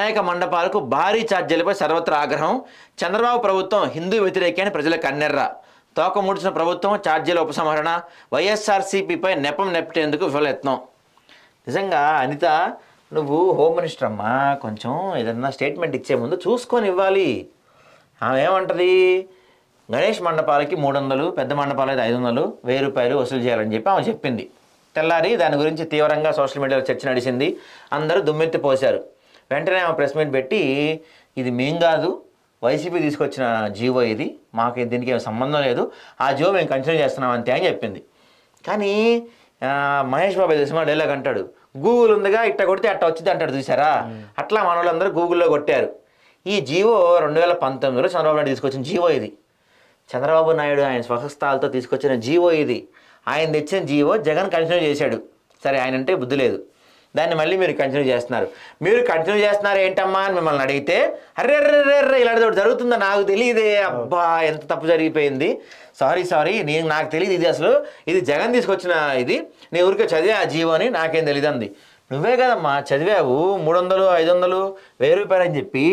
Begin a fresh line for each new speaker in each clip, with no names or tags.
వినాయక మండపాలకు భారీ ఛార్జీలపై సర్వత్రా ఆగ్రహం. చంద్రబాబు ప్రభుత్వం హిందూ వ్యతిరేకి అని ప్రజల కన్నెర్ర. తోక ముడిచిన ప్రభుత్వం ఛార్జీల ఉపసంహరణ. వైఎస్ఆర్సీపీపై నెపం నెప్పేందుకు విఫలయత్నం. నిజంగా అనిత, నువ్వు హోమ్ మినిస్టర్ అమ్మా, కొంచెం ఏదన్నా స్టేట్మెంట్ ఇచ్చే ముందు చూసుకొని ఇవ్వాలి. ఆమె ఏమంటుంది, గణేష్ మండపాలకి 300, పెద్ద మండపాలకి 500, 1000 రూపాయలు వసూలు చేయాలని చెప్పి ఆమె చెప్పింది. తెల్లారి దాని గురించి తీవ్రంగా సోషల్ మీడియాలో చర్చ నడిచింది. అందరూ దుమ్మెత్తి పోశారు. వెంటనే ఆమె ప్రెస్ మీట్ పెట్టి, ఇది మేం కాదు, వైసీపీ తీసుకొచ్చిన జీవో, ఇది మాకు దీనికి ఏం సంబంధం లేదు, ఆ జీవో మేము కంటిన్యూ చేస్తున్నాం అంతే అని చెప్పింది. కానీ మహేష్ బాబు సినిమా డైలాగ్ అంటాడు, గూగుల్ ఉందిగా ఇట్ట కొడితే అట్ట వచ్చింది అంటాడు చూసారా, అట్లా మన వాళ్ళందరూ గూగుల్లో కొట్టారు. ఈ జీవో 2019లో చంద్రబాబు నాయుడు తీసుకొచ్చిన జీవో ఇది. చంద్రబాబు నాయుడు ఆయన స్వహస్తాలతో తీసుకొచ్చిన జీవో ఇది. ఆయన తెచ్చిన జీవో జగన్ కంటిన్యూ చేశాడు. సరే, ఆయన అంటే బుద్ధి లేదు, దాన్ని మళ్ళీ మీరు కంటిన్యూ చేస్తున్నారు. మీరు కంటిన్యూ చేస్తున్నారు ఏంటమ్మా అని మిమ్మల్ని అడిగితే, అర్రే ఇలాంటి ఒకటి జరుగుతుందో నాకు తెలియదే, అబ్బా ఎంత తప్పు జరిగిపోయింది, సారీ నాకు తెలియదు, ఇది అసలు ఇది జగన్ తీసుకొచ్చిన ఇది, నీ ఊరికే చదివే ఆ జీవో అని నాకేం తెలియదు అంది. నువ్వే కదమ్మా చదివావు, 300, 500, 1000 రూపాయలు అని చెప్పి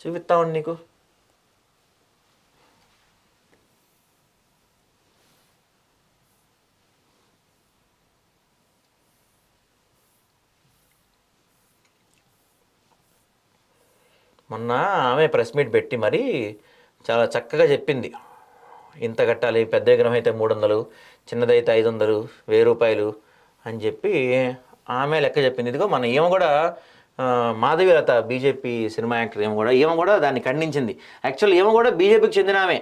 చూపిస్తామండి నీకు. మొన్న ఆమె ప్రెస్ మీట్ పెట్టి మరి చాలా చక్కగా చెప్పింది. ఇంత కట్టాలి, పెద్ద విగ్రహం అయితే 300, చిన్నదైతే 500, 1000 రూపాయలు అని చెప్పి ఆమె లెక్క చెప్పింది. ఇదిగో మన ఈమె కూడా మాధవీలత, బీజేపీ సినిమా యాక్టర్, ఈమె కూడా దాన్ని ఖండించింది. యాక్చువల్ ఈమె కూడా బీజేపీకి చెందిన ఆమె.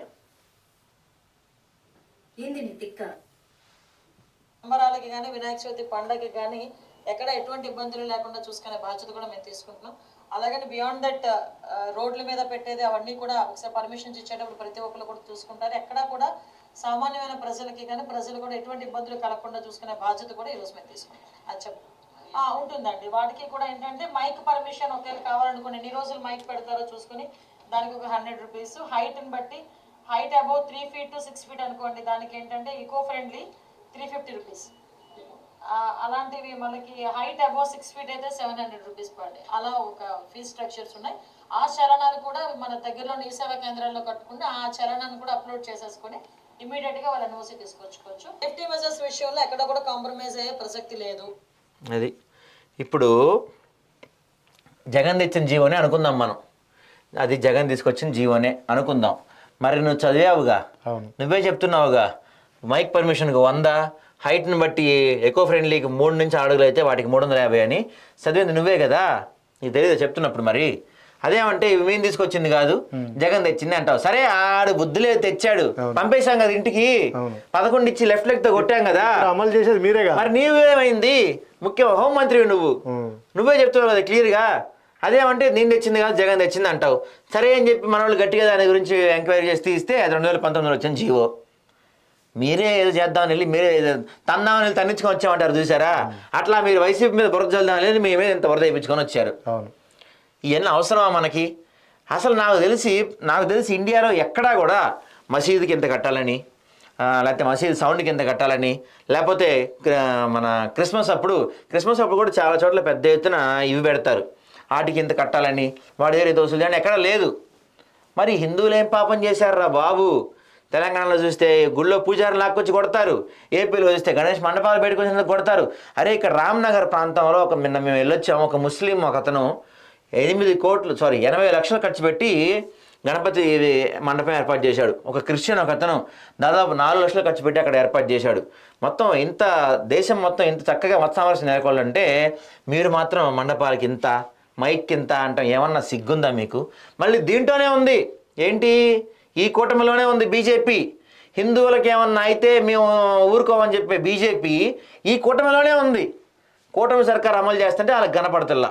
సంబరాలకి కానీ వినాయక చవితి పండగకి కానీ ఎక్కడ ఎటువంటి ఇబ్బందులు లేకుండా చూసుకునే బాధ్యత కూడా మేము తీసుకుంటున్నాం. అలాగని బియాండ్ దట్ రోడ్ల మీద పెట్టేది అవన్నీ కూడా ఒకసారి పర్మిషన్స్ ఇచ్చేటప్పుడు ప్రతి ఒక్కరు కూడా చూసుకుంటారు. ఎక్కడా కూడా సామాన్యమైన ప్రజలకి కానీ ప్రజలు కూడా ఎటువంటి ఇబ్బందులు కలగకుండా చూసుకునే బాధ్యత కూడా ఈరోజు మేము తీసుకుంటాం. అది ఉంటుందండి. వాటికి కూడా ఏంటంటే మైక్ పర్మిషన్ ఒకవేళ కావాలనుకోండి, ఎన్ని రోజులు మైక్ పెడతారో చూసుకుని దానికి ఒక 100 రూపీస్. హైట్ని బట్టి, height above 3 feet to 6 feet అనుకోండి, దానికి ఏంటంటే ఈకో ఫ్రెండ్లీ 350 రూపీస్. అలాంటివి మనకి హైట్ అబౌవ్ 6 feet అయితే 700 రూపీస్ పర్ డే. అలా ఒక ఫీజ్ స్ట్రక్చర్స్ ఉన్నాయి. ఆ చలనాలు కూడా మన దగ్గరలో ఈ సేవా కేంద్రాల్లో కట్టుకుంటే ఆ చలనాన్ని కూడా అప్లోడ్ చేసేసుకొని ఇమీడియట్గా వాళ్ళ ఎన్ఓసి తీసుకొచ్చుకోవచ్చు. సేఫ్టీ మెజర్స్ విషయంలో ఎక్కడ కూడా కాంప్రమైజ్ అయ్యే ప్రసక్తి లేదు.
అది ఇప్పుడు జగన్ తెచ్చిన జీవోనే అనుకుందాం మనం, అది జగన్ తీసుకొచ్చిన జీవోనే అనుకుందాం. మరి నువ్వు చదివావుగా, నువ్వే చెప్తున్నావుగా, మైక్ పర్మిషన్కి 100, హైట్ని బట్టి ఎకో ఫ్రెండ్లీకి 3 నుంచి 6 అడుగులు అయితే వాటికి 350 అని చదివింది నువ్వే కదా, నీకు తెలియదు చెప్తున్నప్పుడు. మరి అదేమంటే ఇవి మేము తీసుకొచ్చింది కాదు, జగన్ తెచ్చింది అంటావు. సరే, ఆడు బుద్ధులే తెచ్చాడు, పంపేశాం కదా ఇంటికి, 11 ఇచ్చి లెఫ్ట్ లెగ్ తో కొట్టాం కదా,
అమలు చేసేది మీరే కదా.
మరి నీవేమైంది, ముఖ్య హోంమంత్రివి నువ్వే చెప్తున్నావు కదా క్లియర్గా. అదేమంటే నేను తెచ్చింది కాదు జగన్ తెచ్చింది అంటావు. సరే అని చెప్పి మన వాళ్ళు గట్టిగా దాని గురించి ఎంక్వైరీ చేసి తీస్తే అది 2019లో వచ్చిన జీవో. మీరే ఏదో చేద్దామని వెళ్ళి మీరే తందామని వెళ్ళి తన్నించుకొని వచ్చామంటారు చూసారా, అట్లా మీరు వైసీపీ మీద బురద చల్దామని వెళ్ళి మీ మీద ఇంత బురద వేయించుకొని వచ్చారు. ఇవన్నీ అవసరమా మనకి? అసలు నాకు తెలిసి ఇండియాలో ఎక్కడా కూడా మసీదుకి ఇంత కట్టాలని, లేకపోతే మసీదు సౌండ్కి ఇంత కట్టాలని, లేకపోతే మన క్రిస్మస్ అప్పుడు కూడా చాలా చోట్ల పెద్ద ఎత్తున ఇవి పెడతారు, వాటికి ఇంత కట్టాలని, వాడి దగ్గర దోసులు చేయండి, ఎక్కడా లేదు. మరి హిందువులు ఏం పాపం చేశారా బాబు? తెలంగాణలో చూస్తే గుళ్ళో పూజారులు లాక్కొచ్చి కొడతారు, ఏపీలో చూస్తే గణేష్ మండపాలు పెట్టుకొచ్చి కొడతారు. అరే, ఇక్కడ రామ్నగర్ ప్రాంతంలో నిన్న మేము వెళ్ళొచ్చాము, ఒక ముస్లిం ఒక అతను 80 లక్షలు ఖర్చు పెట్టి గణపతి మండపం ఏర్పాటు చేశాడు. ఒక క్రిస్టియన్ ఒక అతను దాదాపు 4 లక్షలు ఖర్చు పెట్టి అక్కడ ఏర్పాటు చేశాడు. మొత్తం ఇంత దేశం మొత్తం ఇంత చక్కగా మత సామరస్యం నెలకొల్పాలంటే మీరు మాత్రం మండపాలకి ఇంత, మైక్ ఇంత అంటాం. ఏమన్నా సిగ్గుందా మీకు? మళ్ళీ దీంట్లోనే ఉంది ఏంటి, ఈ కూటమిలోనే ఉంది బీజేపీ. హిందువులకి ఏమన్నా అయితే మేము ఊరుకోమని చెప్పే బీజేపీ ఈ కూటమిలోనే ఉంది. కూటమి సర్కారు అమలు చేస్తుంటే వాళ్ళకి కనపడతల్లా,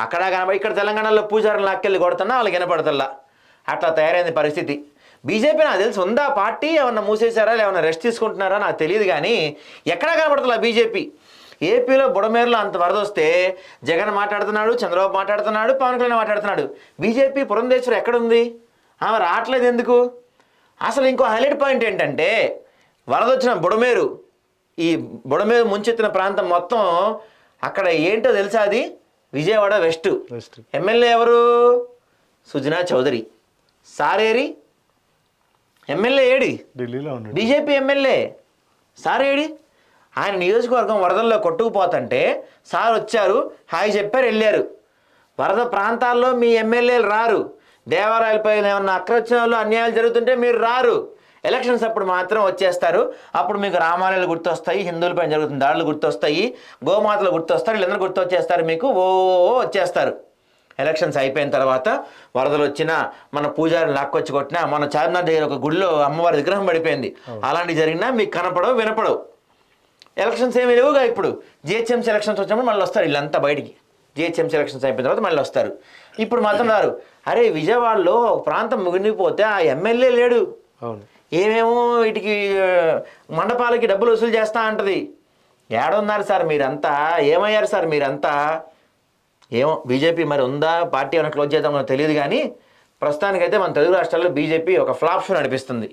అక్కడ ఇక్కడ తెలంగాణలో పూజారులు లాక్కెళ్ళి కొడుతున్నా వాళ్ళకి కనపడతల్లా. అట్లా తయారైంది పరిస్థితి. బీజేపీ నాకు తెలిసి ఉందా పార్టీ, ఏమన్నా మూసేశారా, ఏమన్నా రెస్ట్ తీసుకుంటున్నారా నాకు తెలియదు, కానీ ఎక్కడా కనపడతల్లా బీజేపీ. ఏపీలో బుడమేరులో అంత వరద వస్తే జగన్ మాట్లాడుతున్నాడు, చంద్రబాబు మాట్లాడుతున్నాడు, పవన్ కళ్యాణ్ మాట్లాడుతున్నాడు. బీజేపీ పురంధేశ్వరి ఎక్కడుంది? ఆమె రావట్లేదు ఎందుకు? అసలు ఇంకో హైలైట్ పాయింట్ ఏంటంటే, వరద వచ్చిన బుడమేరు, ఈ బుడమేరు ముంచెత్తిన ప్రాంతం మొత్తం అక్కడ ఏంటో తెలుసా, అది విజయవాడ వెస్ట్
వెస్ట్
ఎమ్మెల్యే ఎవరు? సుజనా చౌదరి. సారేరి ఎమ్మెల్యే ఏడి?
ఢిల్లీలో ఉన్నాడు.
బీజేపీ ఎమ్మెల్యే సార్ ఏడి? ఆయన నియోజకవర్గం వరదల్లో కొట్టుకుపోతుంటే సార్ వచ్చారు, హాయ్ చెప్పారు, వెళ్ళారు. వరద ప్రాంతాల్లో మీ ఎమ్మెల్యేలు రారు. దేవాలయాలపై ఏమన్నా అక్రత్యాలు అన్యాయాలు జరుగుతుంటే మీరు రారు. ఎలక్షన్స్ అప్పుడు మాత్రం వచ్చేస్తారు. అప్పుడు మీకు రామాలయాలు గుర్తొస్తాయి, హిందువులపై జరుగుతున్న దాడులు గుర్తొస్తాయి, గోమాతలు గుర్తొస్తారు, వీళ్ళందరూ గుర్తొచ్చేస్తారు, మీకు ఓ వచ్చేస్తారు. ఎలక్షన్స్ అయిపోయిన తర్వాత వరదలు వచ్చినా, మన పూజారిని లాక్కొచ్చి కొట్టినా, మన చార్మినార్ దగ్గర ఒక గుడిలో అమ్మవారి విగ్రహం పడిపోయింది, అలాంటివి జరిగినా మీకు కనపడవు, వినపడవు. ఎలక్షన్స్ ఏమి లేవుగా. ఇప్పుడు జిహెచ్ఎంసీ ఎలక్షన్స్ వచ్చినప్పుడు మళ్ళీ వస్తారు వీళ్ళంతా బయటికి. జిహెచ్ఎంసీ ఎలక్షన్స్ అయిపోయిన తర్వాత మళ్ళీ వస్తారు. ఇప్పుడు మాత్రం రారు. అరే విజయవాడలో ఒక ప్రాంతం ముగిపోతే ఆ ఎమ్మెల్యే లేడు.
అవును.
ఏమేమో వీటికి మండపాలకి డబ్బులు వసూలు చేస్తా అంటది. ఏడున్నారు సార్ మీరంతా? ఏమయ్యారు సార్ మీరంతా? ఏమో బీజేపీ మరి ఉందా, పార్టీ ఏమైనా క్లోజ్ చేద్దామో తెలియదు కానీ ప్రస్తుతానికైతే మన తెలుగు రాష్ట్రాల్లో బీజేపీ ఒక ఫ్లాప్ షో నడిపిస్తుంది.